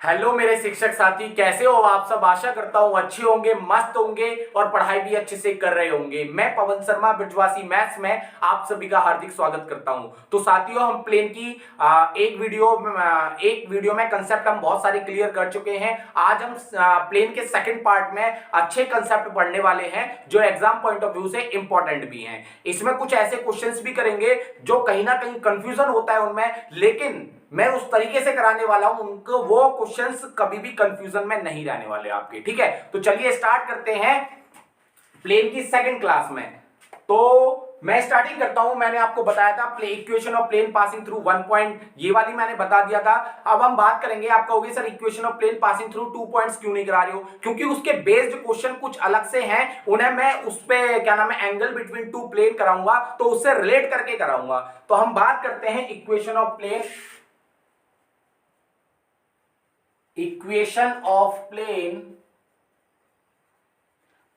Hello मेरे शिक्षक साथी, कैसे हो आप सब। आशा करता हूँ अच्छे होंगे, मस्त होंगे और पढ़ाई भी अच्छे से कर रहे होंगे। मैं पवन शर्मा ब्रिजवासी मैथ्स में आप सभी का हार्दिक स्वागत करता हूँ। तो साथियों, हम प्लेन की एक वीडियो में कंसेप्ट हम बहुत सारे क्लियर कर चुके हैं। आज हम प्लेन के सेकंड पार्ट में अच्छे कंसेप्ट पढ़ने वाले हैं जो एग्जाम पॉइंट ऑफ व्यू से इंपॉर्टेंट भी हैं। इसमें कुछ ऐसे क्वेश्चंस भी करेंगे जो कहीं ना कहीं कंफ्यूजन होता है उनमें, लेकिन मैं उस तरीके से कराने वाला हूं उनको वो क्वेश्चंस कभी भी कंफ्यूजन में नहीं रहने वाले आपके। ठीक है, तो चलिए स्टार्ट करते हैं प्लेन की सेकंड क्लास में। तो मैं स्टार्टिंग करता हूं। मैंने आपको बताया था equation of plane passing through 1 point, ये वाली मैंने बता दिया था। अब हम बात करेंगे। आप कहोगे sir equation of plane passing through 2 points क्यों नहीं करा रहे हो? क्योंकि उसके बेस्ड क्वेश्चन कुछ अलग से हैं, उन्हें मैं उस पे क्या नाम है एंगल बिटवीन टू प्लेन कराऊंगा, तो उससे रिलेट करके कराऊंगा। तो हम बात करते हैं equation of plane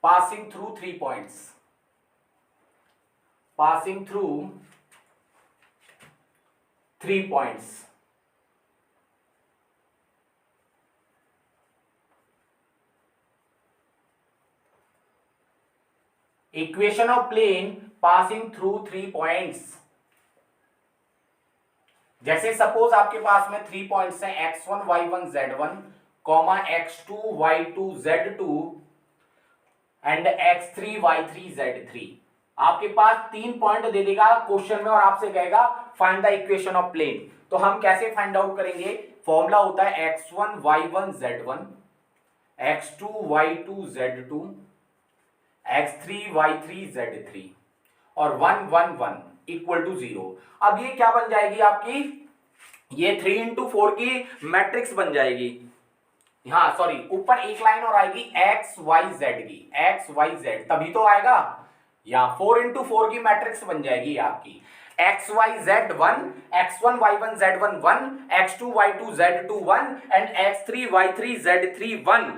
passing through 3 points, passing through 3 points। Equation of plane passing through 3 points. जैसे सपोज आपके पास में 3 पॉइंट्स हैं x1 y1 z1 comma x2 y2 z2 and x3 y3 z3। आपके पास 3 पॉइंट दे देगा क्वेश्चन में और आपसे कहेगा find the equation of plane. तो हम कैसे फाइंड आउट करेंगे? फॉर्मूला होता है x1 y1 z1 x2 y2 z2 x3 y3 z3 और 1 1 1 इक्वल टू 0। अब ये क्या बन जाएगी आपकी? ये 3 इंटू 4 की मैट्रिक्स बन जाएगी। हाँ सॉरी, ऊपर एक लाइन और आएगी एक्स वाई जेड की, एक्स वाई जेड, तभी तो आएगा। या 4 इंटू 4 की मैट्रिक्स बन जाएगी आपकी x Y Z 1, x1 y1 z1 1, x2 y2 z2 1 and x3 y3 z3 1।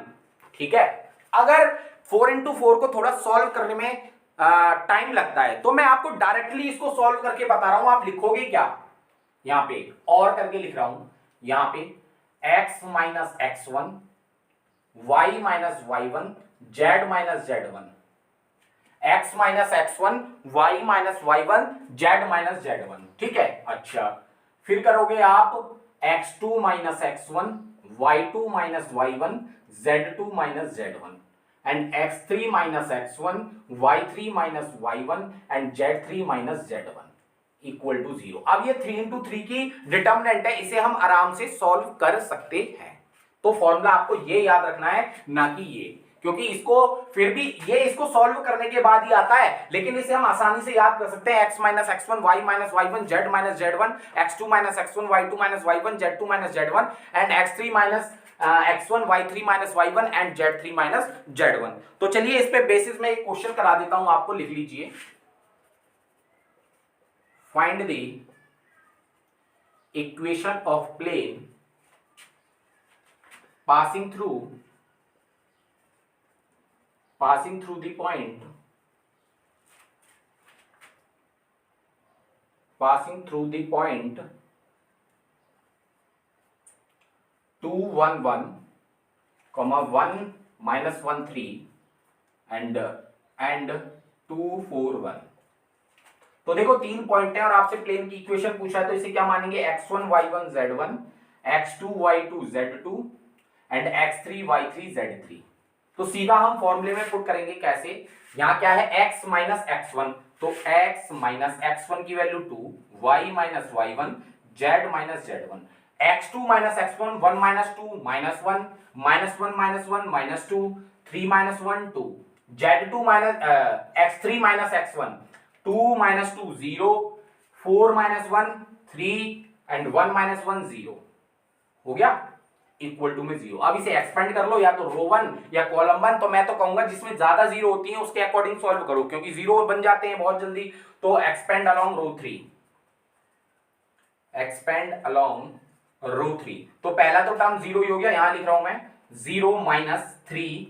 ठीक है, अगर 4 इंटू 4 को थोड़ा सॉल्व करने में टाइम लगता है तो मैं आपको डायरेक्टली इसको सॉल्व करके बता रहा हूं। आप लिखोगे क्या? यहां पे और करके लिख रहा हूं, यहां पे x minus x1 y minus y1 z minus z1, x minus x1 y minus y1 z minus z1। ठीक है, अच्छा फिर करोगे आप x2 minus x1 y2 minus y1 z2 minus z1 and x3 minus x1 y3 minus y1 and z3 minus z1 equal to 0। अब ये 3 into 3 की determinant है, इसे हम आराम से सॉल्व कर सकते हैं। तो फॉर्मूला आपको ये याद रखना है, ना कि ये, क्योंकि इसको फिर भी ये इसको सॉल्व करने के बाद ही आता है, लेकिन इसे हम आसानी से याद कर सकते हैं। x minus x1 y minus y1 z minus z1 x2 minus x1 y2 minus y1 z2 minus z1 and x3 minus x1 y3 minus y1 and z3 minus z1। तो चलिए इस पे बेसिस में एक क्वेश्चन करा देता हूं आपको, लिख लीजिए। Find the equation of plane passing through the point 2 1 1 comma 1 minus 1 3 and 2 4 1। तो देखो 3 पॉइंट है और आपसे प्लेन की इक्वेशन पूछा है, तो इसे क्या मानेंगे? x1 y1 z1 x2 y2 z2 and x3 y3 z3। तो सीधा हम फॉर्मूले में पुट करेंगे। कैसे? यहां क्या है x माइनस x1, तो x माइनस x1 की value 2, y minus y1 z minus z1, x2 minus x1 1 minus 2 minus 1 minus 1 minus 1 minus 2 3 minus 1 2 z2 minus x3 minus x1 2 minus 2 0 4 minus 1 3 and 1 minus 1 0 हो गया, equal to में 0। अब इसे expand कर लो, या तो रो 1 या कॉलम 1। तो मैं तो कहूंगा जिसमें ज्यादा जीरो होती है उसके अकॉर्डिंग सॉल्व करो, क्योंकि जीरो बन जाते हैं बहुत जल्दी। तो एक्सपेंड अलोंग रो 3, एक्सपेंड अलोंग रो 3। तो पहला तो टर्म 0 ही हो गया, यहां लिख रहा हूं मैं 0 माइनस 3,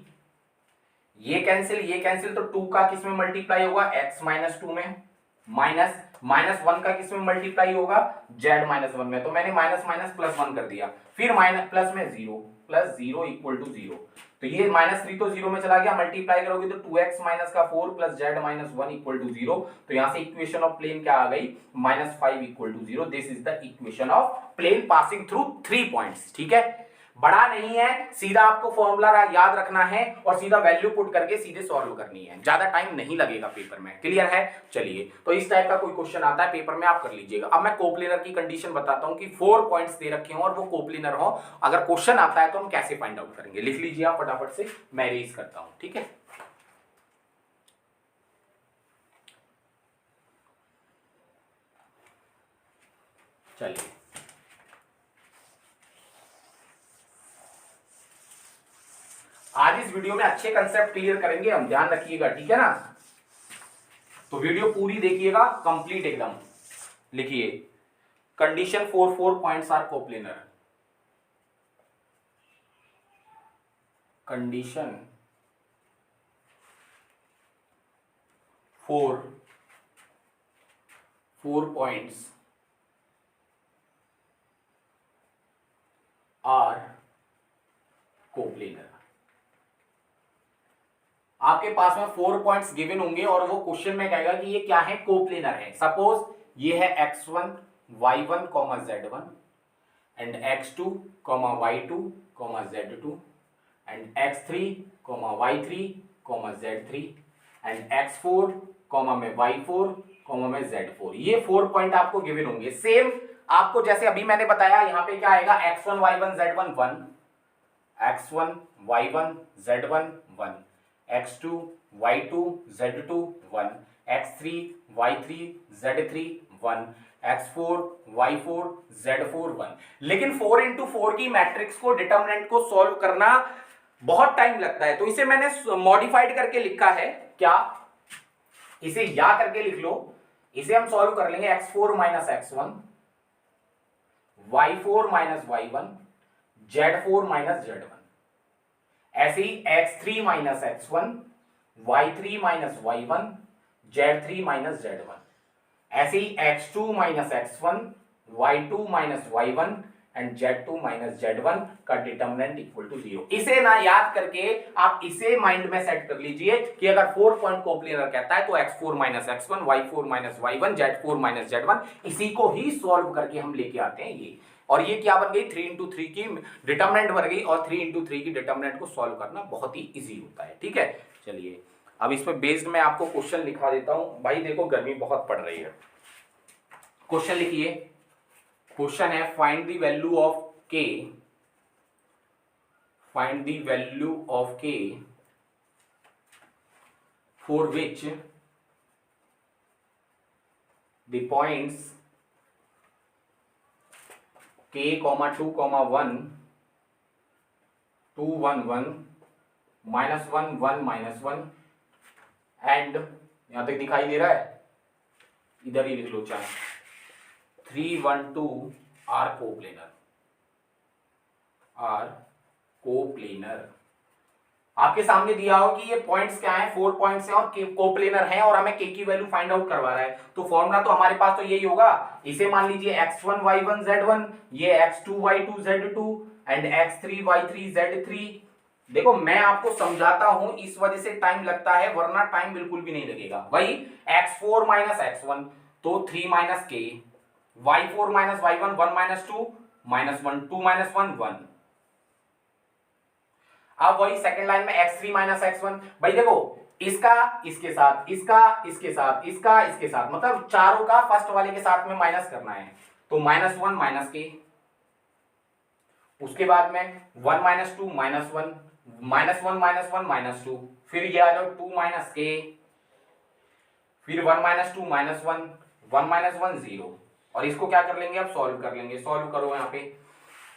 ये कैंसिल तो 2 का किस में मल्टीप्लाई होगा? x माइनस 2 में, माइनस माइनस वन का किस में मल्टीप्लाई होगा, जेड माइनस वन में, तो मैंने माइनस माइनस प्लस वन कर दिया, फिर माइनस प्लस में zero, plus zero equal to zero, तो ये माइनस थ्री तो जीरो में चला गया, मल्टीप्लाई करोगे तो 2x माइनस का 4 plus z minus one equal to zero, तो यहां से इक्वेशन ऑफ प्लेन क्या आ गई, minus five equal to zero. This is the equation of plane passing through 3 points. ठीक है, बड़ा नहीं है, सीधा आपको फॉर्मूला याद रखना है और सीधा वैल्यू पुट करके सीधे सॉल्व करनी है, ज्यादा टाइम नहीं लगेगा पेपर में। क्लियर है? चलिए, तो इस टाइप का कोई क्वेश्चन आता है पेपर में, आप कर लीजिएगा। अब मैं कोप्लेनर की कंडीशन बताता हूं कि 4 पॉइंट्स दे रखे हों और वो कोप्लेनर हो, अगर क्वेश्चन आता है तो हम कैसे फाइंड आउट करेंगे। लिख लीजिए आप फटाफट से, मैं रेज करता हूं। ठीक है, चलिए, आज इस वीडियो में अच्छे कंसेप्ट क्लियर करेंगे हम, ध्यान रखिएगा। ठीक है ना, तो वीडियो पूरी देखिएगा, कंप्लीट एकदम। लिखिए, condition 4 points are coplanar. Condition 4 points are coplanar. आपके पास में 4 पॉइंट्स गिवन होंगे और वो क्वेश्चन में कहेगा कि ये क्या है, कोप्लेनर है। सपोज ये है x1 y1 z1 and x2 y2 z2 and x3 y3 z3 and x4 में y4 में z4। ये 4 पॉइंट आपको गिवन होंगे। सेम आपको जैसे अभी मैंने बताया, यहां पे क्या आएगा, x1 y1 z1 1, x1 y1 z1 1, x2 y2 z2 1, x3 y3 z3 1, x4 y4 z4 1। लेकिन 4 इंटू 4 की मैट्रिक्स को, डिटर्मिनेंट को सॉल्व करना बहुत टाइम लगता है, तो इसे मैंने मॉडिफाइड करके लिखा है। क्या? इसे या करके लिख लो। इसे हम सॉल्व कर लेंगे, x4 minus x1, y4 minus y1, z4 minus z1। ऐसे ही x3 minus x1, y3 minus y1, z3 minus z1। ऐसे ही x2 minus x1, y2 minus y1 and z2 minus z1 का डिटर्मिनेंट इक्वल टू 0। इसे ना याद करके आप इसे mind में सेट कर लीजिए कि अगर 4 पॉइंट कोप्लेनर कहता है तो x4 minus x1, y4 minus y1, z4 minus z1, इसी को ही सॉल्व करके हम लेके आते हैं ये। और ये क्या बन गई, 3 इंटू 3 की डिटर्मिनेंट बन गई, और 3 इंटू 3 की डिटर्मिनेंट को सॉल्व करना बहुत ही इजी होता है। ठीक है, चलिए, अब इस पर बेस्ड मैं आपको क्वेश्चन लिखा देता हूं। भाई देखो, गर्मी बहुत पड़ रही है। क्वेश्चन लिखिए, क्वेश्चन है find the value of k, find the value of k for which the points k, 2, 1, 2, 1, 1, -1, 1, -1 and यहां तक दिखाई दे रहा है, इधर ही लिख लो चाहे, 3, 1, 2 आर कोप्लेनर, आर कोप्लेनर। आपके सामने दिया हो कि ये पॉइंट्स क्या हैं, 4 पॉइंट्स हैं और कोप्लेनर हैं, और हमें k की वैल्यू फाइंड आउट करवा रहा है, तो फॉर्मूला तो हमारे पास तो यही होगा। इसे मान लीजिए x1 y1 z1, ये x2 y2 z2 and x3 y3 z3। देखो, मैं आपको समझाता हूं, इस वजह से टाइम लगता है, वरना टाइम बिल्कुल भी नहीं लगेगा। वही x4 माइनस x1 तो 3 minus k, y4 minus y1 1 minus 2 minus 1, 2 minus 1 1। अब वही सेकंड लाइन में x3 माइनस x1। भाई देखो, इसका इसके साथ, इसका इसके साथ, इसका इसके साथ, मतलब चारों का फर्स्ट वाले के साथ में माइनस करना है, तो -1 माइनस k, उसके बाद में 1 माइनस 2 माइनस 1, -1 माइनस 1 माइनस 2, फिर ये आ जाओ 2 माइनस k, फिर 1 माइनस 2 माइनस 1, 1 माइनस 1 0, और इसको क्या कर लेंगे, अब सॉल्व कर लेंगे। सॉल्व करो, यहाँ पे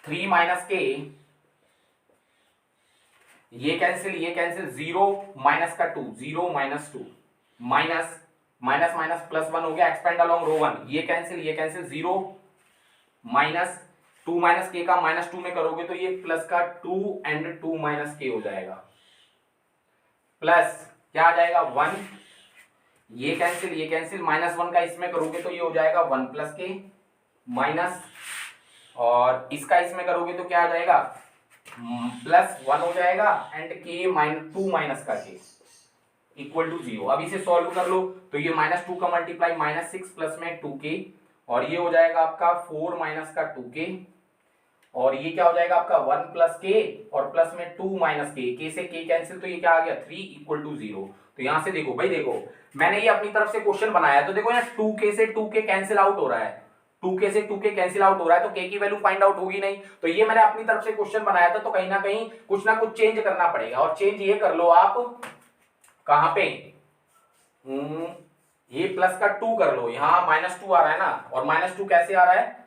3 माइनस k, ये कैंसिल, ये कैंसिल, 0 माइनस का 2, 0 minus 2, minus minus minus plus 1 हो गया, एक्सपेंड अलोंग रो 1, ये कैंसिल, 0 माइनस 2 माइनस k का -2 में करोगे तो ये प्लस का 2 एंड 2 माइनस k हो जाएगा, प्लस क्या आ जाएगा 1, ये कैंसिल, -1 का इसमें करोगे तो ये हो जाएगा 1 प्लस के माइनस, और इसका इसमें करोगे तो क्या आ जाएगा +1 हो जाएगा, एंड के -2 माइनस का के इक्वल टू 0। अब इसे सॉल्व कर लो तो ये -2 का मल्टीप्लाई -6 प्लस में 2k, और ये हो जाएगा आपका 4 माइनस का 2k, और ये क्या हो जाएगा आपका 1 प्लस के और प्लस में 2 माइनस के से के कैंसिल, तो ये क्या आ गया 3 इक्वल टू 0। तो यहां से देखो भाई, देखो मैंने ये अपनी तरफ से क्वेश्चन बनाया, तो देखो यहाँ 2k से 2k कैंसिल आउट हो रहा है, 2k से 2k कैंसिल आउट हो रहा है, तो k की वैल्यू फाइंड आउट होगी नहीं। तो ये मैंने अपनी तरफ से क्वेश्चन बनाया था, तो कहीं ना कहीं कुछ ना कुछ चेंज करना पड़ेगा, और चेंज ये कर लो आप कहां पे, ये प्लस का 2 कर लो, यहां -2 आ रहा है ना, और -2 कैसे आ रहा है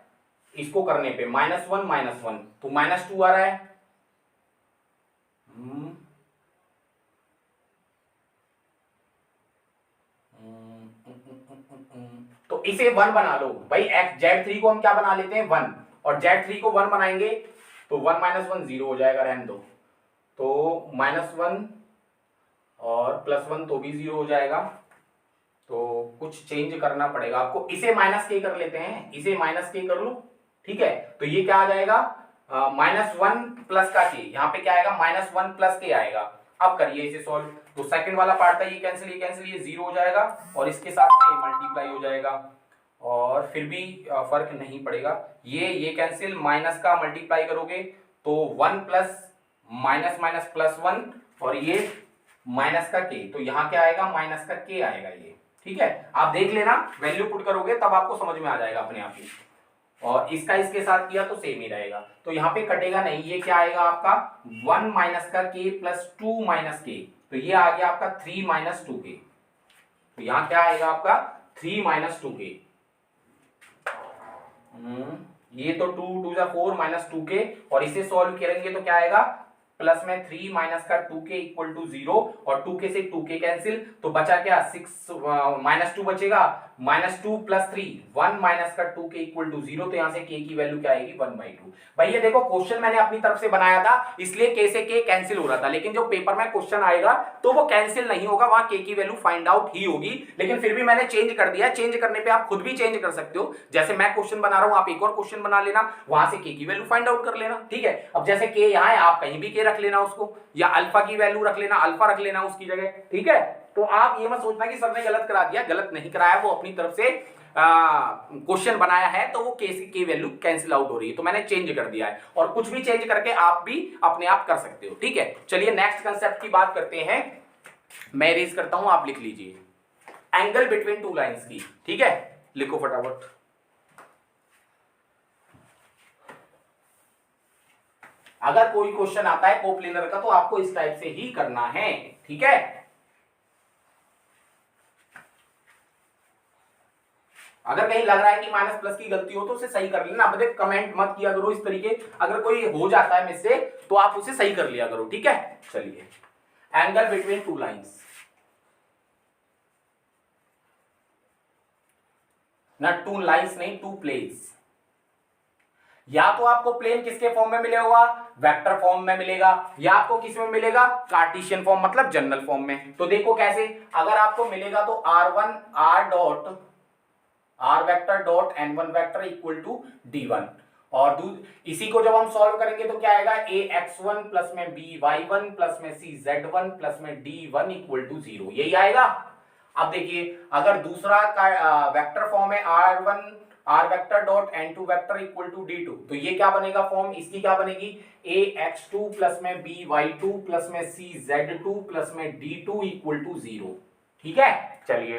इसको करने पे -1 तो -2 आ रहा है, तो इसे 1 बना लो भाई। Z3 को हम क्या बना लेते हैं 1, और Z3 को 1 बनाएंगे तो 1 - 1 0 हो जाएगा, रहने दो, तो -1 और +1 तो भी 0 हो जाएगा, तो कुछ चेंज करना पड़ेगा आपको। इसे -k कर लेते हैं, इसे -k कर लो, ठीक है, तो ये क्या आ जाएगा -1 प्लस का k, यहाँ पे क्या आएगा -1 प्लस k आएगा। अब करिए इसे सॉल्व, तो सेकंड वाला पार्ट था ये कैंसिल, ये 0 हो जाएगा, और इसके साथ में मल्टीप्लाई हो जाएगा, और फिर भी फर्क नहीं पड़ेगा, ये कैंसिल, माइनस का मल्टीप्लाई करोगे तो 1 प्लस माइनस माइनस +1, और ये माइनस का k, तो यहाँ क्या आएगा माइनस का k आएगा ये, ठीक है। आप देख लेना, वैल्यू पुट करोगे तब आपको समझ में आ जाएगा अपने आप ही, और इसका इसके साथ किया तो सेम ही रहेगा, तो यहाँ पे कटेगा नहीं, ये क्या आएगा आपका 1 माइनस का k प्लस 2 माइनस k, तो ये आ गया आपका 3 माइनस 2k, तो यहाँ क्या आएगा आपका 3 माइनस 2k, ये तो 2 2 जा 4 माइनस 2k, और इसे सॉल्व करेंगे तो क्या आएगा प्लस में 3 माइनस का 2k इक्वल टू 0, और 2k से 2k कैंसिल, तो बचा क्या 6 -2 बचेगा, -2 प्लस 3 1 माइनस का 2k इक्वल टू 0, तो यहाँ से k की वैल्यू क्या आएगी 1/2। भाई ये देखो क्वेश्चन मैंने अपनी तरफ से बनाया था, इसलिए k से k कैंसिल हो रहा था, लेकिन जो पेपर में क्वेश्चन आएगा तो वो कैंसिल नहीं होगा, वहां k की वैल्यू फाइंड आउट ही होगी, लेकिन फिर भी मैंने चेंज कर दिया। चेंज करने पे आप खुद भी चेंज कर सकते हो, जैसे मैं क्वेश्चन बना रहा हूं आप एक और क्वेश्चन बना लेना, वहां से k की वैल्यू फाइंड आउट कर लेना, ठीक है। अब जैसे k यहाँ है, आप कहीं भी k रख लेना उसको, या अल्फा की वैल्यू रख लेना, अल्फा रख लेना उसकी जगह, ठीक है। तो आप ये मत सोचना कि सर ने गलत करा दिया, गलत नहीं कराया, वो अपनी तरफ से क्वेश्चन बनाया है, तो वो के वैल्यू कैंसिल आउट हो रही है, तो मैंने चेंज कर दिया है, और कुछ भी चेंज करके आप भी अपने आप कर सकते हो, ठीक है। चलिए नेक्स्ट कंसेप्ट की बात करते हैं, मैं इरेज करता हूं, आप लिख लीजिए, एंगल बिटवीन टू लाइंस की, ठीक है, लिखो फटाफट। अगर कोई क्वेश्चन आता है कोप्लेनर का तो आपको इस टाइप से ही करना है, ठीक है। अगर कहीं लग रहा है कि माइनस प्लस की गलती हो तो उसे सही कर लेना, अब कमेंट मत किया करो इस तरीके, अगर कोई हो जाता है मिस्टेक तो आप उसे सही कर लिया करो, ठीक है। चलिए, एंगल बिटवीन टू लाइंस, ना टू लाइंस नहीं, टू प्लेन्स। या तो आपको प्लेन किसके फॉर्म में मिलेगा, वेक्टर फॉर्म में मिलेगा, या आपको किस में मिलेगा कार्टेशियन फॉर्म, मतलब जनरल फॉर्म में। तो देखो कैसे, अगर आपको मिलेगा तो r1 r vector dot n1 vector equal to d1, और इसी को जब हम सॉल्व करेंगे तो क्या आएगा ax1 प्लस में by1 प्लस में cz1 प्लस में d1 इक्वल टू 0, यही आएगा। अब देखिए, अगर दूसरा वेक्टर फॉर्म है r1 r vector dot n2 vector equal to d2, तो ये क्या बनेगा फॉर्म, इसकी क्या बनेगी ax2 प्लस में by2 प्लस में cz2 प्लस में d2 इक्वल टू 0, ठीक है। चलिए,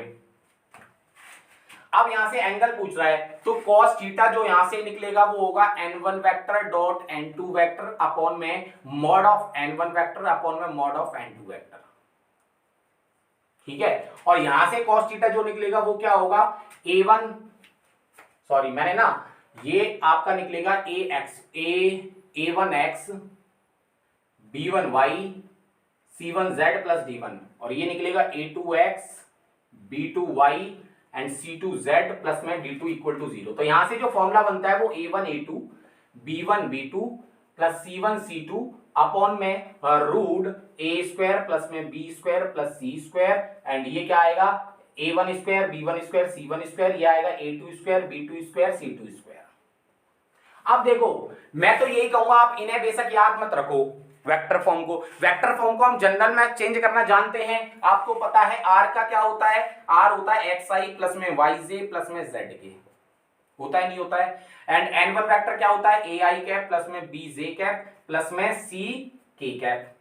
अब यहां से एंगल पूछ रहा है, तो cos थीटा जो यहां से निकलेगा वो होगा n1 vector dot n2 vector upon में mod of n1 vector upon में मॉड ऑफ n2 वेक्टर, ठीक है। और यहां से cos थीटा जो निकलेगा वो क्या होगा a1, सॉरी मैंने ना, ये आपका निकलेगा a1x b1y c1z plus d1, और ये निकलेगा a2x b2y and c2z plus में d2 इक्वल टू 0। तो यहां से जो फॉर्मूला बनता है वो a1 a2 b1 b2 plus c1 c2 upon में रूट a स्क्वायर प्लस में b square plus c square, and ये क्या आएगा a1 square b1 square c1 square, ये आएगा a2 square b2 square c2 square. अब देखो मैं तो यही कहूंगा आप इन्हें बेशक याद मत रखो वेक्टर फॉर्म को हम जनरल में चेंज करना जानते हैं। आपको पता है आर का क्या होता है, आर होता है एक्स आई प्लस में वाई जे प्लस में जेड के, होता है नहीं होता है। एंड एन वन वेक्टर क्या होता है, ए आई कैप प्लस में बी जे कैप प्लस में सी के कैप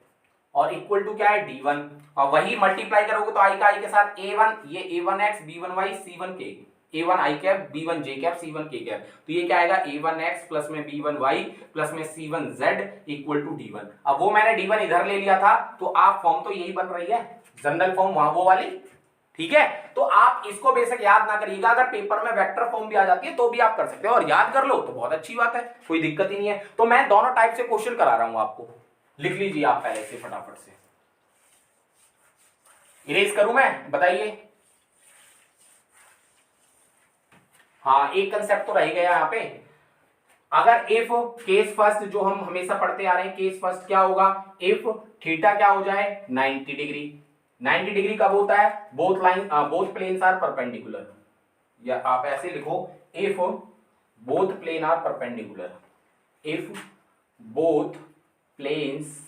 और इक्वल टू क्या है d1, और वही मल्टीप्लाई करोगे तो आई का आई के साथ a1, ये a1x b1y c1k, a1 i cap b1 j cap c1 k cap, तो ये क्या आएगा a1x प्लस में b1y प्लस में c1z इक्वल टू d1। अब वो मैंने d1 इधर ले लिया था तो आप फॉर्म तो यही बन रही है जनरल फॉर्म वहां वो वाली, ठीक है। तो आप इसको बेशक याद ना करिएगा, अगर पेपर में वेक्टर फॉर्म भी आ जाती है तो भी आप कर सकते हो और याद कर लो तो बहुत अच्छी बात है, कोई दिक्कत ही नहीं है। तो मैं दोनों टाइप से क्वेश्चन करा रहा हूं आपको, लिख लीजिए आप पहले से फटाफट से। इरेज करूं मैं, बताइए। हाँ एक कंसेप्ट तो रह गया यहाँ पे, अगर इफ केस फर्स्ट जो हम हमेशा पढ़ते आ रहे हैं, केस फर्स्ट क्या होगा, इफ थीटा क्या हो जाए 90 डिग्री। 90 डिग्री कब होता है, बोथ प्लेन्स आर परपेंडिकुलर, या आप ऐसे लिखो if both plane are perpendicular, if both planes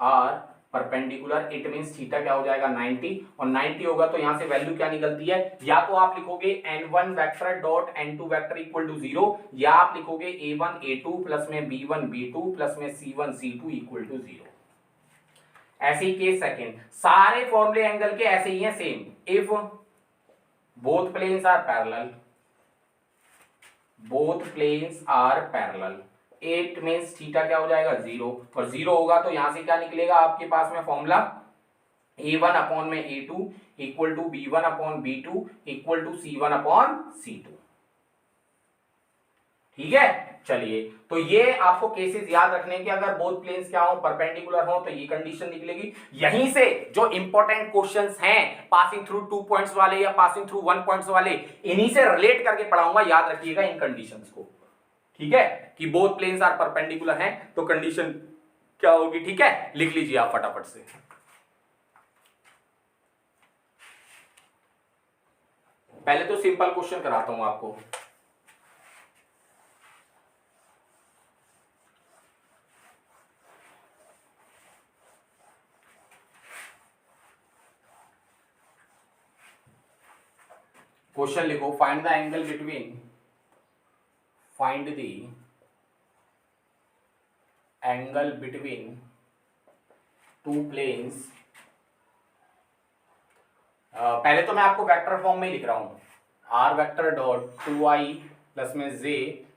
are perpendicular it means theta क्या हो जाएगा 90, और 90 होगा तो यहां से वैल्यू क्या निकलती है, या तो आप लिखोगे n1 vector dot n2 vector equal to 0, या आप लिखोगे a1 a2 प्लस में b1 b2 प्लस में c1 c2 इक्वल टू 0। ऐसे ही केस सेकंड, सारे फॉर्मूले एंगल के ऐसे ही हैं same, if both planes are parallel, both planes are parallel it means theta क्या हो जाएगा 0, और 0 होगा तो यहां से क्या निकलेगा आपके पास में फॉर्मूला a1 अपॉन में a2 equal to b1 upon b2 equal to c1 upon c2, ठीक है। चलिए तो ये आपको केसेस याद रखने के, अगर बोथ प्लेन्स क्या हो परपेंडिकुलर हो तो ये कंडीशन निकलेगी। यहीं से जो इंपॉर्टेंट क्वेश्चंस हैं पासिंग थ्रू 2 पॉइंट्स वाले या पासिंग थ्रू 1 पॉइंट्स वाले, इन्हीं से रिलेट करके पढ़ाऊंगा, याद रखिएगा इन कंडीशंस को, ठीक है, कि बोथ प्लेन्स आर परपेंडिकुलर हैं तो कंडीशन क्या होगी, ठीक है। लिख लीजिए आप फटाफट से। पहले तो सिंपल क्वेश्चन कराता हूं आपको, क्वेश्चन लिखो, find the angle between, find the angle between two planes. पहले तो मैं आपको वेक्टर फॉर्म में लिख रहा हूं, are vector dot 2i plus में जे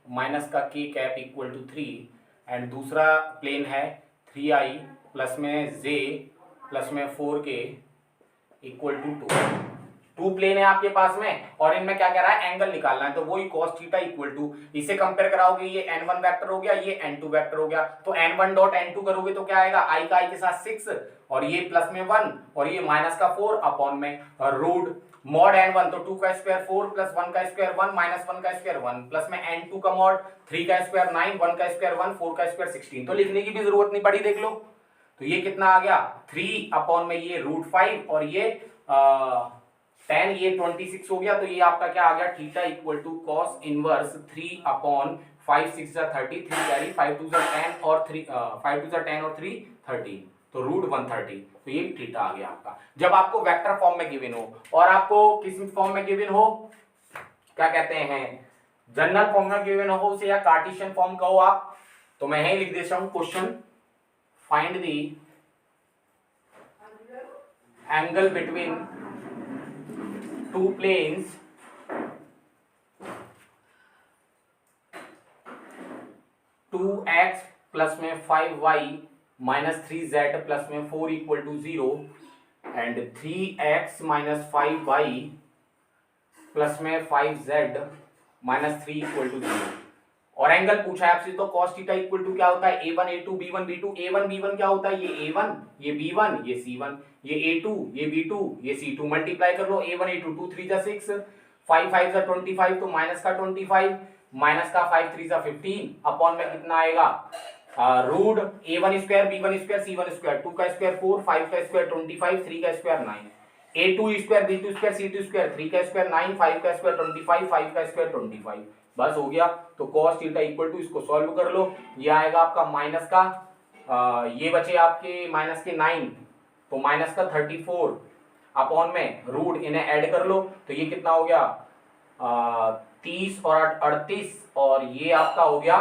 माइनस का k cap equal to 3, and दूसरा प्लेन है 3i प्लस में जे प्लस में 4k इक्वल टू 2। 2 प्लेन है आपके पास में और इनमें क्या कह रहा है, एंगल निकालना है, तो वही cos थीटा इक्वल टू, इसे कंपेयर कराओगे ये n1 वेक्टर हो गया, ये n2 वेक्टर हो गया, तो n1 डॉट n2 करोगे तो क्या आएगा, i का i के साथ 6 और ये प्लस में 1 और ये माइनस का 4 अपॉन में रूट मॉड n1, तो 2 का स्क्वायर 4 प्लस 1 का स्क्वायर 1 माइनस 1 का स्क्वायर 1 प्लस में n2 का मॉड 3 का स्क्वायर 9 1 का स्क्वायर 1 4 का स्क्वायर 16, तो लिखने की भी जरूरत नहीं पड़ी, देख लो। तो ये कितना आ गया 3 अपॉन में ये रूट 5 और ये 10, ये 26 हो गया, तो ये आपका क्या आ गया, theta equal to cos inverse 3 upon 5 6 30, 3 carry 5 2 10 और 3 5 2 10 और 3 13, तो रूट 130, तो ये थीटा आ गया आपका। जब आपको वेक्टर फॉर्म में गिवन हो और आपको किस फॉर्म में गिवन हो, क्या कहते हैं, जनरल फॉर्म में गिवन हो उसे, या कार्टेशियन फॉर्म कहो आप, तो मैं यही लिख देता हूं question, find the angle between two planes two x plus में 5y माइनस 3z प्लस में 4 equal to 0 and 3x minus 5y plus में 5z माइनस 3 इक्वल टू 0, और एंगल पूछा है आपसे, तो cos थीटा इक्वल टू क्या होता है, a1 a2 b1 b2, a1 b1 क्या होता है, ये a1 ये b1 ये c1, ये a2 ये b2 ये c2, मल्टीप्लाई कर लो, a1 a2 2 3 जा 6 5 5 जा 25, तो माइनस का 25 माइनस का 5 3 जा 15 अपॉन में कितना आएगा, root a1 square b1 square c1 square, 2 का स्क्वायर 4 5 का स्क्वायर 25 3 का square 9, a2 square b2 square c2 square 3 का स्क्वायर 9 5 का स्क्वायर 25 5 का स्क्वायर 25 बस हो गया। तो cos थीटा इक्वल टू इसको सॉल्व कर लो, ये आएगा आपका माइनस का ये बचे आपके माइनस के 9 तो माइनस का 34 अपॉन में रूट इन्हें ऐड कर लो तो ये कितना हो गया 30 और 38 और ये आपका हो गया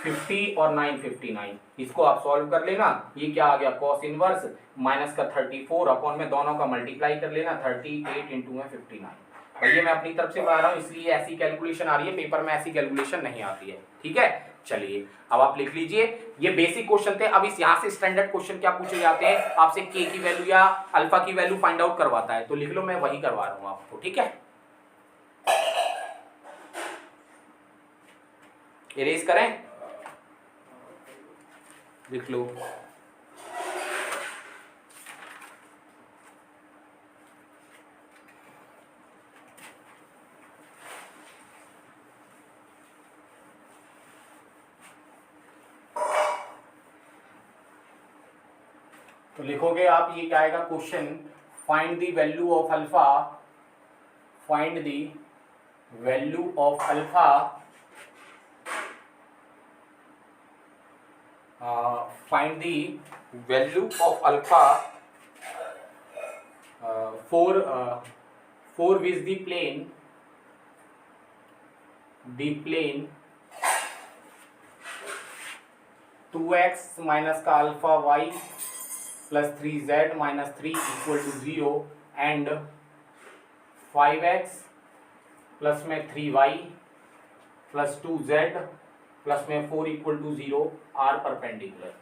50 और 9 59। इसको आप सॉल्व कर लेना, ये क्या आ गया cos इनवर्स माइनस का 34 अपॉन में दोनों का मल्टीप्लाई कर लेना 38 इंटू में 59। और ये मैं अपनी तरफ से बना रहा हूँ इसलिए ऐसी कैलकुलेशन आ रही है, पेपर में ऐसी कैलकुलेशन नहीं आती है। ठीक है, चलिए अब आप लिख लीजिए, ये बेसिक क्वेश्चन थे। अब इस यहाँ से स्टैंडर्ड क्वेश्चन क्या पूछे जाते हैं आपसे, के की वैल्यू या अल्फा की वैल्यू फाइंड आउट करवाता है, तो लिख लो, मैं वही करवा रहा हूँ आपको। ठीक है, इरेज करें, लिख लो। तो लिखोगे आप, ये क्या आएगा question, find the value of alpha, find the value of alpha find the value of alpha for which the plane 2x minus का alpha y plus 3z minus 3 equal to 0 and 5x plus में 3y plus 2z plus में 4 equal to 0 are perpendicular,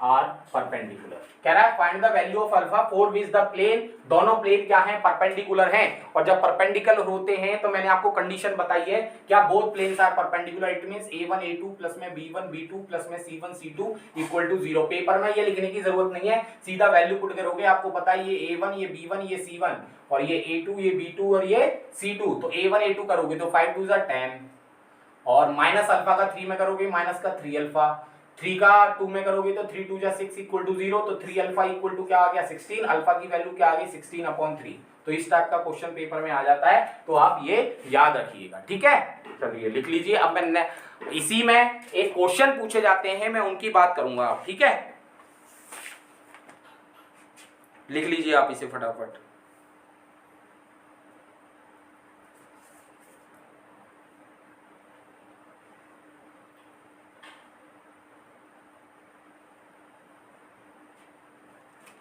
are perpendicular कह रहा है find the value of alpha for which the plane, दोनों प्लेन क्या हैं, परपेंडिकुलर हैं। और जब परपेंडिकुलर होते हैं तो मैंने आपको कंडीशन बताई है, क्या both planes are perpendicular, it means a1 a2 plus में b1 b2 प्लस में c1 c2 equal to 0। Paper में ये लिखने की जरूरत नहीं है, सीधा वैल्यू पुट करोगे, आपको पता है ये a1 ये b1 ये c1 और ये a2 ये b2 और ये c2, तो a1 a2 करोगे तो 5 2 10 और माइनस अल्फा का 3 में करोगे माइनस का 3 अल्फा, 3 का 2 में करोगे तो 3 2 6 इक्वल टू 0, तो 3 अल्फा इक्वल टू क्या आ गया 16, अल्फा की वैल्यू क्या आ गई 16/3। तो इस टाइप का क्वेश्चन पेपर में आ जाता है, तो आप ये याद रखिएगा। ठीक है, चलिए लिख लीजिए। अब मैं इसी में एक क्वेश्चन पूछे जाते हैं, मैं उनकी बात करूंगा आप। ठीक है, लिख लीजिए आप इसे फटाफट।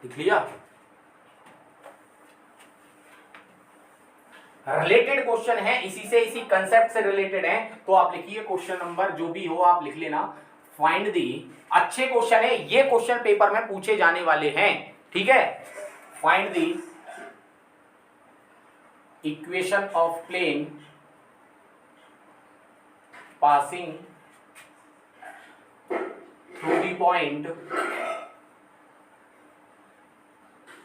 लिख लिया, रिलेटेड क्वेश्चन है, इसी से इसी कंसेप्ट से रिलेटेड है, तो आप लिखिए क्वेश्चन नंबर जो भी हो आप लिख लेना। फाइंड दी, अच्छे क्वेश्चन है ये, क्वेश्चन पेपर में पूछे जाने वाले हैं। ठीक है, find the equation of plane passing through the point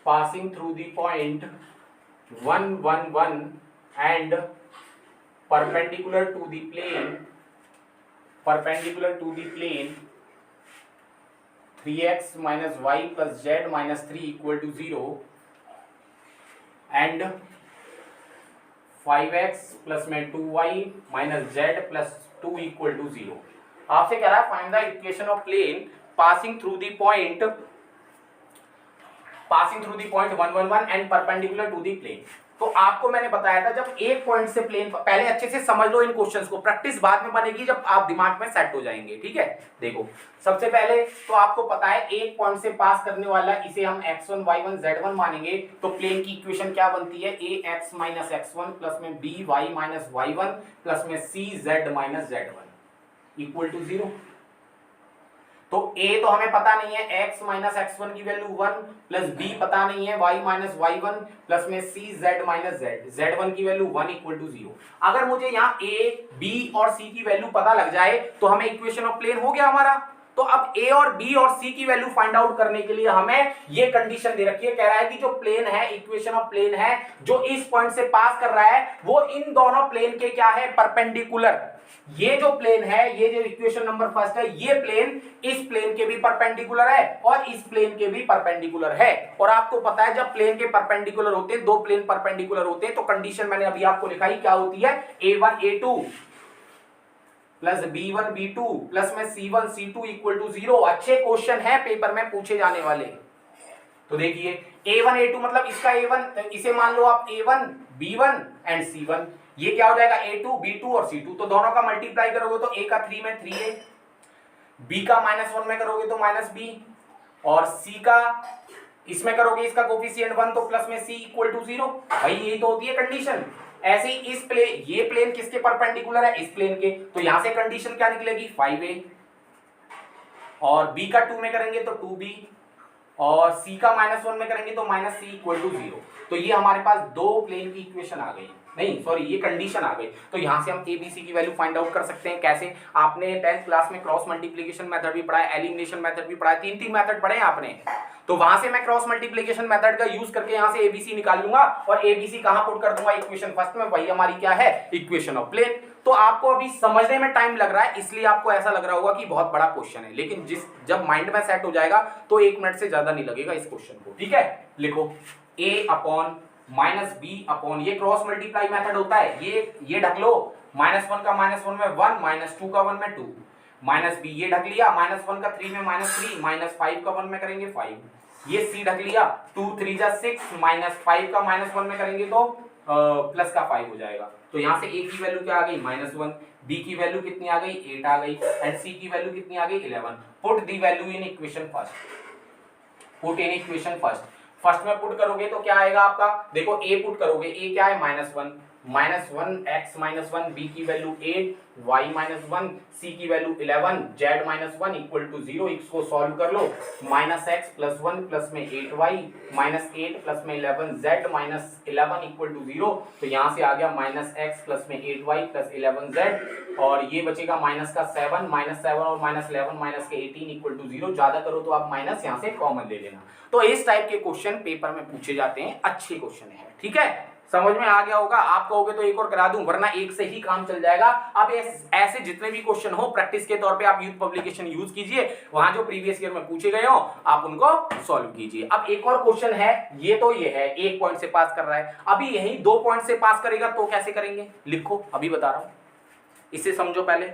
passing through the point 1 1 1 and perpendicular to the plane 3x minus y plus z minus 3 equal to 0 and 5x plus में 2y minus z plus 2 equal to 0। आपसे कह रहा है find the equation of plane passing through the point 1 1 1 and perpendicular to the plane. तो आपको मैंने बताया था, जब एक पॉइंट से प्लेन, पहले अच्छे से समझ लो इन क्वेश्चंस को, प्रैक्टिस बाद में बनेगी जब आप दिमाग में सेट हो जाएंगे। ठीक है, देखो सबसे पहले तो आपको पता है एक पॉइंट से पास करने वाला, इसे हम x1 y1 z1 मानेंगे, तो प्लेन की इक्वेशन क्या बनती है, ax माइनस x1 प्लस में by माइनस y1 प्लस में cz minus z1 equal to 0। तो a तो हमें पता नहीं है, x माइनस x1 की वैल्यू 1 प्लस b पता नहीं है, y माइनस y1 प्लस में c z minus z, z1 की वैल्यू 1 इक्वल टू 0। अगर मुझे यहाँ a b और c की वैल्यू पता लग जाए तो हमें इक्वेशन ऑफ प्लेन हो गया हमारा। तो अब ए और बी और सी की वैल्यू फाइंड आउट करने के लिए हमें ये कंडीशन दे रखी है, कह रहा है कि जो प्लेन है, इक्वेशन ऑफ प्लेन है जो इस पॉइंट से पास कर रहा है वो इन दोनों प्लेन के क्या है, परपेंडिकुलर। ये जो प्लेन है, ये जो इक्वेशन नंबर फर्स्ट है, ये प्लेन इस प्लेन के भी परपेंडिकुलर है और इस प्लेन के भी परपेंडिकुलर है। और आपको पता है जब प्लेन के परपेंडिकुलर होते हैं, दो प्लेन परपेंडिकुलर होते हैं, तो कंडीशन मैंने अभी आपको लिखाई क्या होती है, a1 a2 plus b1 b2 plus में c1 c2 इक्वल टू 0। अच्छे क्वेश्चन है पेपर में पूछे जाने वाले। तो देखिए a1 a2 मतलब इसका a1, तो इसे मान लो आप a1 b1 एंड c1। ये क्या हो जाएगा a2 b2 और c2, तो दोनों का मल्टीप्लाई करोगे तो a का 3 में 3a, b का -1 में करोगे तो -b, और c का इसमें करोगे इसका कोफिशिएंट 1 तो प्लस में c इक्वल टू 0। भाई यही तो होती है कंडीशन। ऐसे ही इस प्लेन, ये प्लेन किसके परपेंडिकुलर है, इस प्लेन के, तो यहां से कंडीशन क्या निकलेगी 5a, और b का 2 में करेंगे तो 2b, और c का -1 में करेंगे तो -c इक्वल टू 0। तो ये हमारे पास दो प्लेन की इक्वेशन आ गई, नहीं सॉरी ये कंडीशन आ गई। तो यहां से हम ए बी सी की वैल्यू फाइंड आउट कर सकते हैं। कैसे, आपने 10th क्लास में क्रॉस मल्टीप्लिकेशन मेथड भी पढ़ा है, एलिमिनेशन मेथड भी पढ़ा है, तीन मेथड पढ़े हैं आपने। तो वहां से मैं क्रॉस मल्टीप्लिकेशन मेथड का यूज करके यहां से एबीसी निकाल लूंगा और एबीसी कहां पुट कर दूंगा, इक्वेशन फर्स्ट में, वही हमारी क्या है, इक्वेशन ऑफ प्लेन। तो आपको अभी समझने में टाइम लग रहा है, इसलिए आपको ऐसा लग रहा होगा कि बहुत बड़ा क्वेश्चन है, लेकिन जब माइंड में सेट हो जाएगा तो 1 मिनट से ज्यादा नहीं लगेगा इस क्वेश्चन को। ठीक है, लिखो a upon minus b upon, ये क्रॉस मल्टीप्लाई मेथड होता है, ये ढक लो, -1 का -1 में 1, -2 का 1 में 2, माइनस बी ये ढक लिया, -1 का 3 में -3, -5 का 1 में करेंगे 5, ये सी ढक लिया, 2 3 जा 6, -5 का -1 में करेंगे तो प्लस का 5 हो जाएगा। तो यहाँ से a की वैल्यू क्या आ गई, -1, b की वैल्यू कितनी आ गई, 8 आ गई, एंड c की वैल्यू कितनी आ गई, 11। Put the value in equation first, put in equation first में पुट करोगे तो क्या आएगा आपका, देखो a पुट करोगे, a क्या है -1, -1 x -1, b की वैल्यू 8, y -1, c की वैल्यू 11, z -1 इक्वल टू 0। इसको सॉल्व कर लो, -x प्लस 1 प्लस में 8y -8 प्लस में 11z -11 इक्वल टू 0। तो यहाँ से आ गया -x प्लस में 8y प्लस 11z, और ये बचेगा माइनस का 7, -7 और -11 माइनस के 18 इक्वल टू 0। ज्यादा करो तो आप माइनस यहाँ से कॉमन ले लेना। तो इस टाइप के क्वेश्चन पेपर में पूछे जाते हैं, अच्छे क्वेश्चन है। ठीक है, समझ में आ गया होगा। आप कहोगे तो एक और करा दूं, वरना एक से ही काम चल जाएगा। अब ऐसे जितने भी क्वेश्चन हो प्रैक्टिस के तौर पे आप यूथ पब्लिकेशन यूज कीजिए, वहां जो प्रीवियस ईयर में पूछे गए हो आप उनको सॉल्व कीजिए। अब एक और क्वेश्चन है, ये तो ये है 1 पॉइंट से पास कर रहा है, अभी यही 2 पॉइंट से पास करेगा तो कैसे करेंगे, लिखो अभी बता रहा हूं, इसे समझो पहले।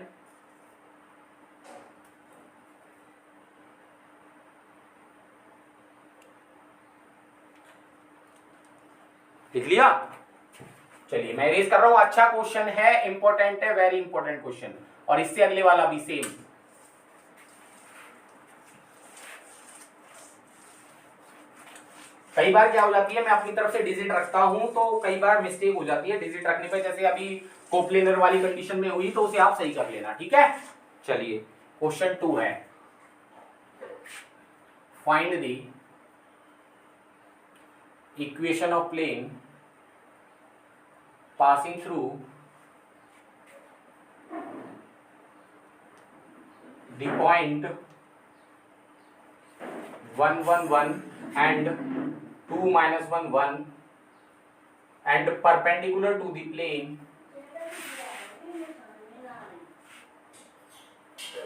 लिख लिया, चलिए मैं इरेज कर रहा हूं। अच्छा क्वेश्चन है, इंपॉर्टेंट है, वेरी इंपॉर्टेंट क्वेश्चन, और इससे अगले वाला भी सेम। कई बार क्या हो जाती है, मैं अपनी तरफ से डिजिट रखता हूं तो कई बार मिस्टेक हो जाती है डिजिट रखने पे, जैसे अभी कोप्लेनर वाली कंडीशन में हुई, तो उसे आप सही कर लेना। ठीक है, चलिए क्वेश्चन 2 है, find the equation of plane passing through the point 1 1 1 and 2 -1 1 and perpendicular to the plane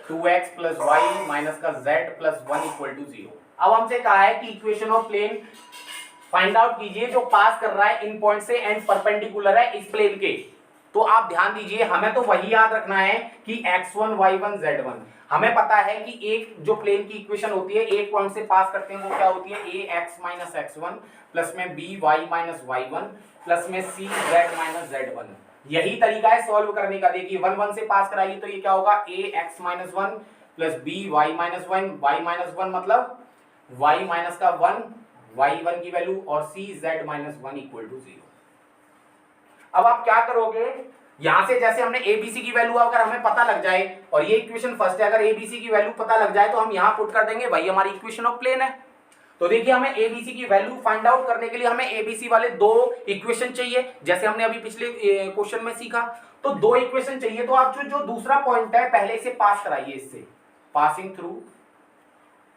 2x plus y minus का z plus 1 equal to 0। अब हमसे कहा है कि equation of plane find out कीजिए जो पास कर रहा है इन पॉइंट से एंड परपेंडिकुलर है इस प्लेन के। तो आप ध्यान दीजिए, हमें तो वही याद रखना है कि x1 y1 z1। हमें पता है कि एक जो प्लेन की इक्वेशन होती है एक पॉइंट से पास करते हैं वो क्या होती है, ax x1 प्लस में by y1 प्लस में cz z1। यही तरीका है सॉल्व करने का। देखिए 1 1 से पास कराइए तो ये क्या होगा, ax 1 प्लस by y 1 मतलब y माइनस का 1 y1 की वैल्यू और cz -1 इक्वल टू 0। अब आप क्या करोगे, यहां से जैसे हमने abc की वैल्यू अगर हमें पता लग जाए, और ये इक्वेशन फर्स्ट है, अगर abc की वैल्यू पता लग जाए तो हम यहां पुट कर देंगे, भाई हमारी इक्वेशन ऑफ प्लेन है। तो देखिए हमें abc की वैल्यू फाइंड आउट करने के लिए हमें abc वाले 2 इक्वेशन चाहिए, जैसे हमने अभी पिछले क्वेश्चन में सीखा। तो 2 इक्वेशन चाहिए, तो आप जो दूसरा पॉइंट है पहले से पास कराइए इससे। Passing through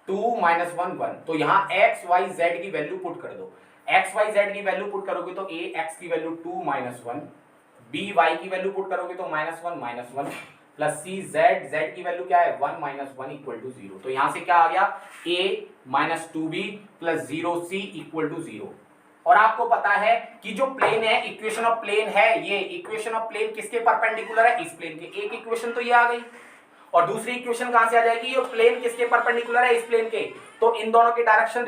2 - 1 1। तो यहाँ x y z की वैल्यू पुट कर दो। x y z की वैल्यू पुट करोगे तो a x की वैल्यू 2 - 1, b y की वैल्यू पुट करोगे तो -1 - 1 प्लस c z z की वैल्यू क्या है 1 - 1 = 0। तो यहाँ से क्या आ गया a - 2b प्लस 0c = 0। और आपको पता है कि जो प्लेन है, इक्वेशन ऑफ प्लेन है, ये इक्वेशन ऑफ प्लेन किसके परपेंडिकुलर है? इस प्लेन के। एक इक्वेशन तो ये आ गई, और दूसरी इक्वेशन कहां से आ जाएगी? ये प्लेन किसके परपेंडिकुलर है? इस प्लेन के। तो इन दोनों के डायरेक्शन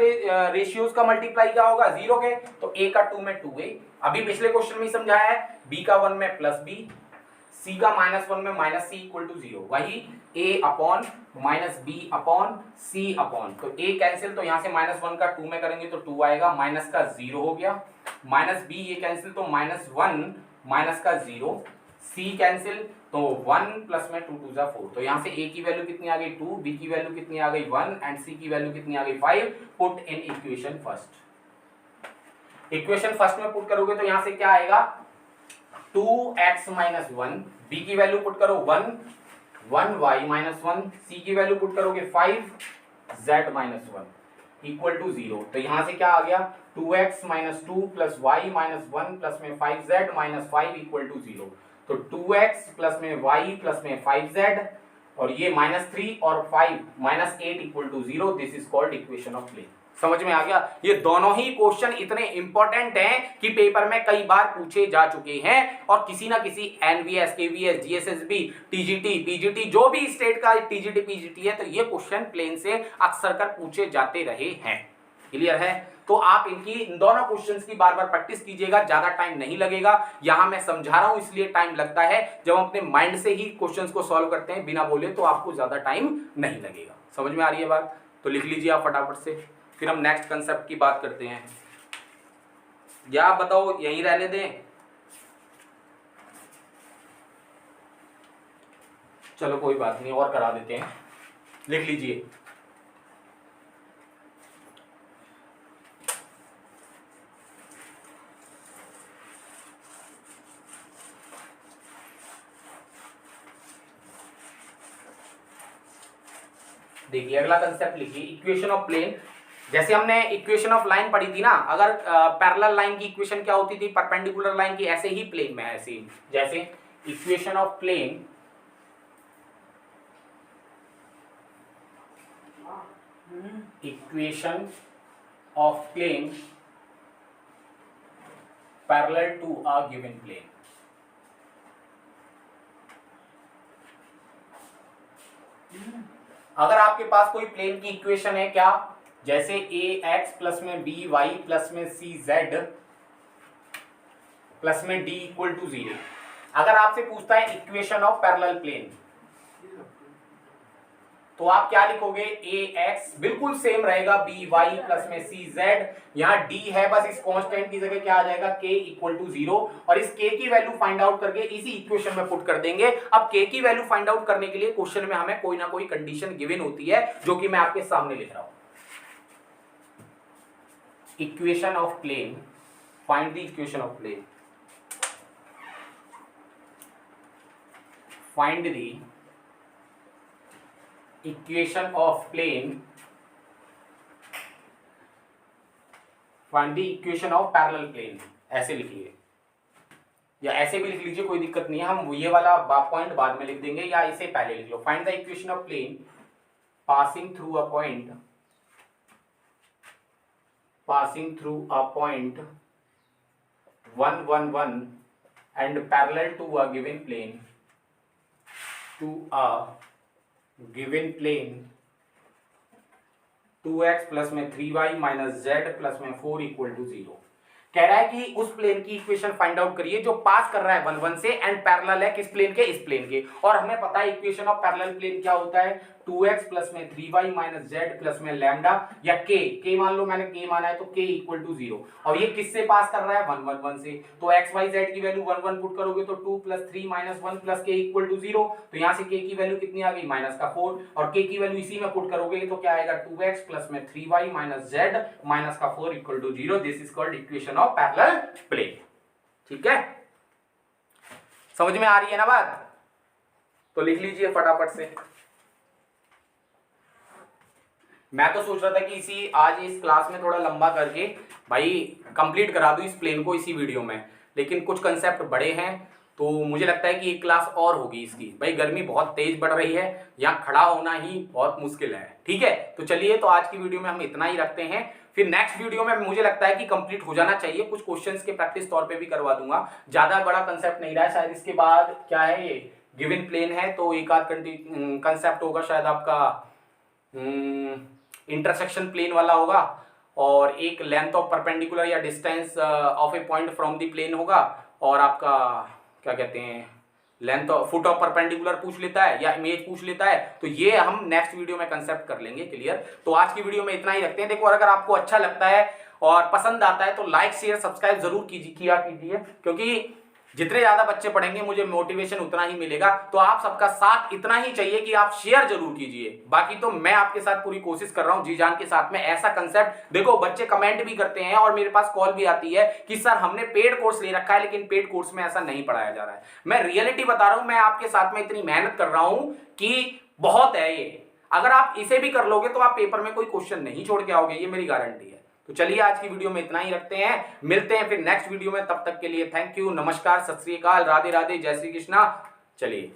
रेशियोज का मल्टीप्लाई क्या होगा? 0 के। तो a का 2 में 2a, अभी पिछले क्वेश्चन में समझाया है, b का 1 में प्लस b, c का -1 में -c = 0। वही a upon -b upon c upon, तो a कैंसिल, तो यहाँ से -1 का 2 में करेंगे तो 2 आएगा, माइनस का 0 हो गया, -b ये कैंसिल तो -1 माइनस का 0, c कैंसिल तो 1 प्लस में 2 2 जा 4। तो यहाँ से a की वैल्यू कितनी आ गई 2, b की वैल्यू कितनी आ गई 1 एंड c की वैल्यू कितनी आ गई 5। Put in equation first. Equation first में पुट करोगे तो यहाँ से क्या आएगा 2x - 1, b की वैल्यू पुट करो 1 1y - 1, c की वैल्यू पुट करोगे 5z - 1 = 0। तो यहाँ से क्या आ गया 2x - 2 प्लस y - 1 प्लस में 5z - 5 = 0। तो 2x प्लस में y प्लस में 5z, और ये -3 और 5 -8 = 0। This is called equation of plane. समझ में आ गया? ये दोनों ही क्वेश्चन इतने इंपॉर्टेंट हैं कि पेपर में कई बार पूछे जा चुके हैं, और किसी ना किसी एनवीएस, केवीएस, जीएसएसबी, टीजीटी, पीजीटी, जो भी स्टेट का टीजीटी पीजीटी है, तो ये क्वेश्चन प्लेन से अक्सर कर पूछे जाते रहे हैं। क्लियर है? तो आप इनकी इन दोनों क्वेश्चंस की बार बार प्रैक्टिस कीजिएगा, ज्यादा टाइम नहीं लगेगा। यहां मैं समझा रहा हूं इसलिए टाइम लगता है, जब हम अपने माइंड से ही क्वेश्चंस को सॉल्व करते हैं बिना बोले, तो आपको ज्यादा टाइम नहीं लगेगा। समझ में आ रही है बात? तो लिख लीजिए आप फटाफट से, फिर हम नेक्स्ट कंसेप्ट की बात करते हैं। या आप बताओ यहीं रहने दें? चलो कोई बात नहीं, और करा देते हैं। लिख लीजिए देखिए अगला कंसेप्ट लिखिए, इक्वेशन ऑफ प्लेन। जैसे हमने इक्वेशन ऑफ लाइन पढ़ी थी ना, अगर पैरेलल लाइन की इक्वेशन क्या होती थी? परपेंडिकुलर लाइन की। ऐसे ही प्लेन में, ऐसे ही जैसे equation of plane equation of plane parallel to a given plane. अगर आपके पास कोई प्लेन की इक्वेशन है, क्या? जैसे ax प्लस में by प्लस में cz प्लस में d = 0। अगर आपसे पूछता है इक्वेशन ऑफ पैरेलल प्लेन, तो आप क्या लिखोगे? ax बिल्कुल सेम रहेगा by प्लस में cz, यहाँ d है, बस इस कांस्टेंट की जगह क्या आ जाएगा k = 0, और इस k की वैल्यू फाइंड आउट करके इसी इक्वेशन में पुट कर देंगे। अब k की वैल्यू फाइंड आउट करने के लिए क्वेश्चन में हमें कोई ना कोई कंडीशन गिवन होती है, जो कि मैं आपके सामने लिख रहा हूं। Equation of plane, find the equation of plane, find the equation of plane, find the equation of parallel plane. ऐसे लिखिए, या ऐसे भी लिख लीजिए, कोई दिक्कत नहीं है। हम ये वाला पॉइंट बाद में लिख देंगे, या इसे पहले लिख लो। Find the equation of plane passing through a point, passing through a point 1 1 1 and parallel to a given plane, to a given plane 2x plus में 3y माइनस z प्लस में 4 = 0। कह रहा है कि उस प्लेन की इक्वेशन फाइंड आउट करिए जो पास कर रहा है 1 1 से एंड पैरेलल है किस प्लेन के? इस प्लेन के। और हमें पता है इक्वेशन ऑफ पैरेलल प्लेन क्या होता है? 2x प्लस में 3y माइनस z प्लस में लैम्डा, या k मान लो, मैंने k माना है तो k = 0। और ये किससे पास कर रहा है? 1 1 1 से। तो x y z की वैल्यू 1 1 पुट करोगे तो 2 प्लस 3 माइनस 1 प्लस k = 0। तो यहाँ से k की वैल्यू कितनी आ गई? -4, और k की वैल्यू इसी में पुट करोगे तो क्या आएगा? 2x प्लस में 3y माइनस z माइनस का 4 = 0। This is called equation of parallel plane. ठीक है, समझ में आ रही है ना बात? तो लिख लीजिए फटाफट से। मैं तो सोच रहा था कि इसी आज इस क्लास में थोड़ा लंबा करके भाई कंप्लीट करा दूं इस प्लेन को इसी वीडियो में, लेकिन कुछ कंसेप्ट बड़े हैं तो मुझे लगता है कि एक क्लास और होगी इसकी। भाई गर्मी बहुत तेज बढ़ रही है, यहाँ खड़ा होना ही बहुत मुश्किल है। ठीक है, तो चलिए, तो आज की वीडियो में हम इतना ही रखते हैं। फिर नेक्स्ट वीडियो में मुझे लगता है कि कंप्लीट हो जाना चाहिए, कुछ क्वेश्चंस के प्रैक्टिस तौर पे भी करवा दूंगा। ज्यादा बड़ा कंसेप्ट नहीं रहा है शायद। इसके बाद क्या है, ये गिवन प्लेन है तो एक आध कंसेप्ट होगा शायद आपका, इंटरसेक्शन प्लेन वाला होगा, और एक लेंथ ऑफ परपेंडिकुलर या distance of a point from the plane होगा, और आपका क्या कहते हैं, length of foot of perpendicular पूछ लेता है या इमेज पूछ लेता है। तो ये हम नेक्स्ट वीडियो में कंसेप्ट कर लेंगे क्लियर। तो आज की वीडियो में इतना ही रखते हैं। देखो, अगर आपको अच्छा लगता है और पसंद आता है तो लाइक शेयर सब्सक्राइब जरूर किया कीजिए, क्योंकि जितने ज्यादा बच्चे पढ़ेंगे मुझे मोटिवेशन उतना ही मिलेगा। तो आप सबका साथ इतना ही चाहिए कि आप शेयर जरूर कीजिए। बाकी तो मैं आपके साथ पूरी कोशिश कर रहा हूं जी जान के साथ में ऐसा कंसेप्ट। देखो, बच्चे कमेंट भी करते हैं और मेरे पास कॉल भी आती है कि सर हमने पेड कोर्स ले रखा है लेकिन पेड कोर्स में ऐसा नहीं पढ़ाया जा रहा है। मैं रियलिटी बता रहा हूं, मैं आपके साथ में इतनी मेहनत कर रहा हूं कि बहुत है ये। अगर आप इसे भी कर लोगे तो आप पेपर में कोई क्वेश्चन नहीं छोड़ के आओगे, ये मेरी गारंटी है। तो चलिए, आज की वीडियो में इतना ही रखते हैं, मिलते हैं फिर नेक्स्ट वीडियो में। तब तक के लिए थैंक यू, नमस्कार, सत श्री अकाल, राधे राधे, जय श्री कृष्णा। चलिए।